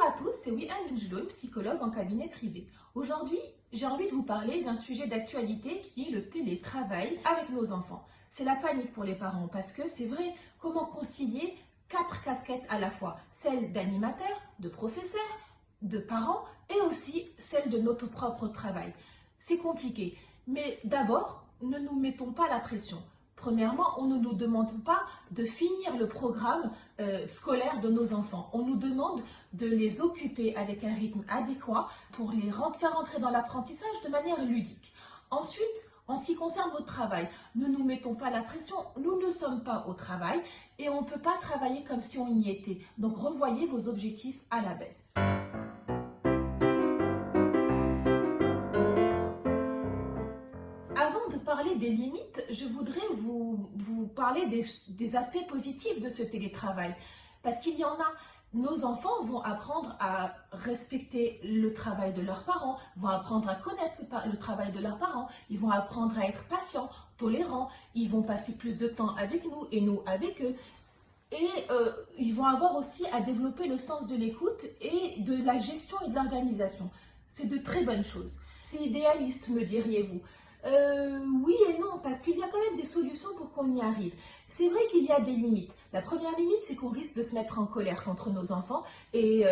à tous, c'est Wihan Benjeloun, psychologue en cabinet privé. Aujourd'hui, j'ai envie de vous parler d'un sujet d'actualité qui est le télétravail avec nos enfants. C'est la panique pour les parents parce que c'est vrai, comment concilier 4 casquettes à la fois, celle d'animateur, de professeur, de parents et aussi celle de notre propre travail. C'est compliqué, mais d'abord, ne nous mettons pas la pression. Premièrement, on ne nous demande pas de finir le programme scolaire de nos enfants. On nous demande de les occuper avec un rythme adéquat pour les faire entrer dans l'apprentissage de manière ludique. Ensuite, en ce qui concerne votre travail, ne nous mettons pas la pression. Nous ne sommes pas au travail et on ne peut pas travailler comme si on y était. Donc, revoyez vos objectifs à la baisse. Avant de parler des limites, je voudrais vous parler des aspects positifs de ce télétravail. Parce qu'il y en a, nos enfants vont apprendre à respecter le travail de leurs parents, vont apprendre à connaître le travail de leurs parents, ils vont apprendre à être patients, tolérants, ils vont passer plus de temps avec nous et nous avec eux. Et ils vont avoir aussi à développer le sens de l'écoute et de la gestion et de l'organisation. C'est de très bonnes choses. C'est idéaliste, me diriez-vous. Oui et non, parce qu'il y a quand même des solutions pour qu'on y arrive. C'est vrai qu'il y a des limites. La première limite, c'est qu'on risque de se mettre en colère contre nos enfants. Et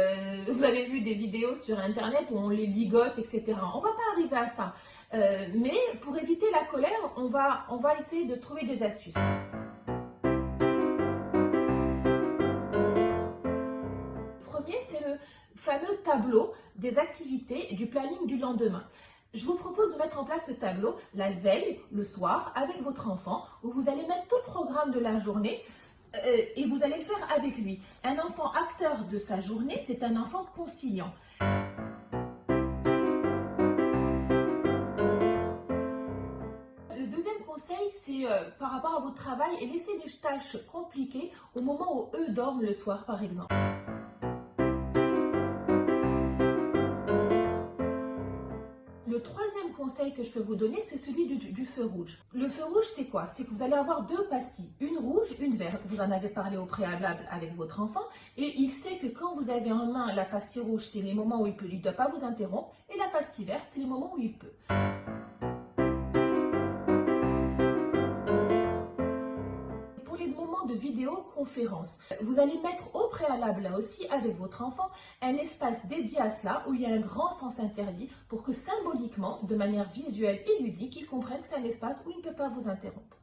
vous avez vu des vidéos sur Internet où on les ligote, etc. On ne va pas arriver à ça. Mais pour éviter la colère, on va essayer de trouver des astuces. C'est le fameux tableau des activités et du planning du lendemain. Je vous propose de mettre en place ce tableau la veille, le soir, avec votre enfant, où vous allez mettre tout le programme de la journée et vous allez le faire avec lui. Un enfant acteur de sa journée, c'est un enfant conciliant. Le deuxième conseil, c'est par rapport à votre travail et laisser des tâches compliquées au moment où eux dorment le soir, par exemple. Le troisième conseil que je peux vous donner, c'est celui du feu rouge. Le feu rouge, c'est quoi? C'est que vous allez avoir deux pastilles, une rouge, une verte. Vous en avez parlé au préalable avec votre enfant et il sait que quand vous avez en main la pastille rouge, c'est les moments où il peut, il ne doit pas vous interrompre, et la pastille verte, c'est les moments où il peut. De vidéoconférence. Vous allez mettre au préalable là aussi avec votre enfant un espace dédié à cela où il y a un grand sens interdit pour que symboliquement, de manière visuelle et ludique, il comprenne que c'est un espace où il ne peut pas vous interrompre.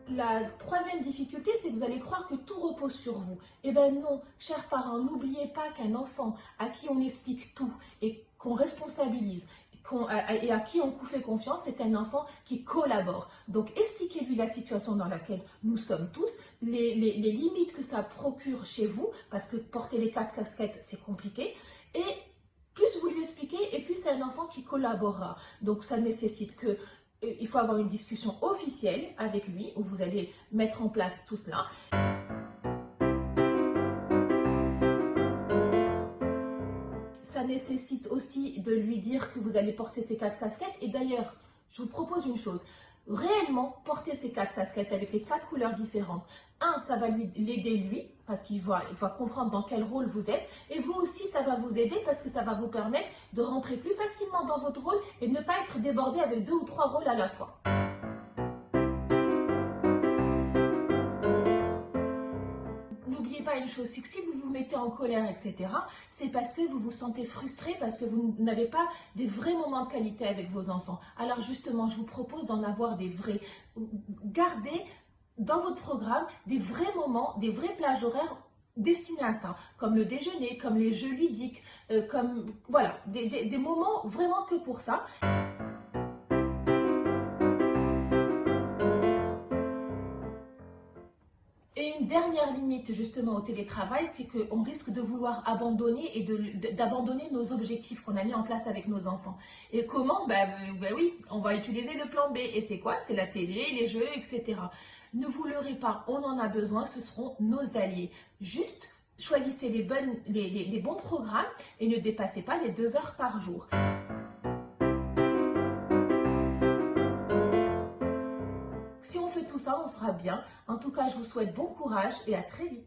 La troisième difficulté, c'est que vous allez croire que tout repose sur vous. Eh bien non, chers parents, n'oubliez pas qu'un enfant à qui on explique tout et qu'on responsabilise, et à qui on fait confiance, c'est un enfant qui collabore. Donc expliquez-lui la situation dans laquelle nous sommes tous, les limites que ça procure chez vous, parce que porter les 4 casquettes, c'est compliqué, et plus vous lui expliquez, et plus c'est un enfant qui collaborera. Donc ça nécessite que il faut avoir une discussion officielle avec lui, où vous allez mettre en place tout cela. Ça nécessite aussi de lui dire que vous allez porter ces 4 casquettes. Et d'ailleurs, je vous propose une chose. Réellement, porter ces 4 casquettes avec les 4 couleurs différentes. Ça va l'aider lui, parce qu'il va comprendre dans quel rôle vous êtes. Et vous aussi, ça va vous aider parce que ça va vous permettre de rentrer plus facilement dans votre rôle et de ne pas être débordé avec 2 ou 3 rôles à la fois. N'oubliez pas une chose, c'est que si vous vous mettez en colère, etc., c'est parce que vous vous sentez frustré, parce que vous n'avez pas des vrais moments de qualité avec vos enfants. Alors justement, je vous propose d'en avoir des vrais. Gardez dans votre programme des vrais moments, des vraies plages horaires destinés à ça, comme le déjeuner, comme les jeux ludiques, comme voilà, des moments vraiment que pour ça. Et une dernière limite justement au télétravail, c'est qu'on risque de vouloir abandonner et d'abandonner nos objectifs qu'on a mis en place avec nos enfants. Et comment? Oui, on va utiliser le plan B. Et c'est quoi? C'est la télé, les jeux, etc. Ne vous leurrez pas, on en a besoin, ce seront nos alliés. Juste choisissez les bons programmes et ne dépassez pas les 2 heures par jour. tout ça, on sera bien. En tout cas, je vous souhaite bon courage et à très vite.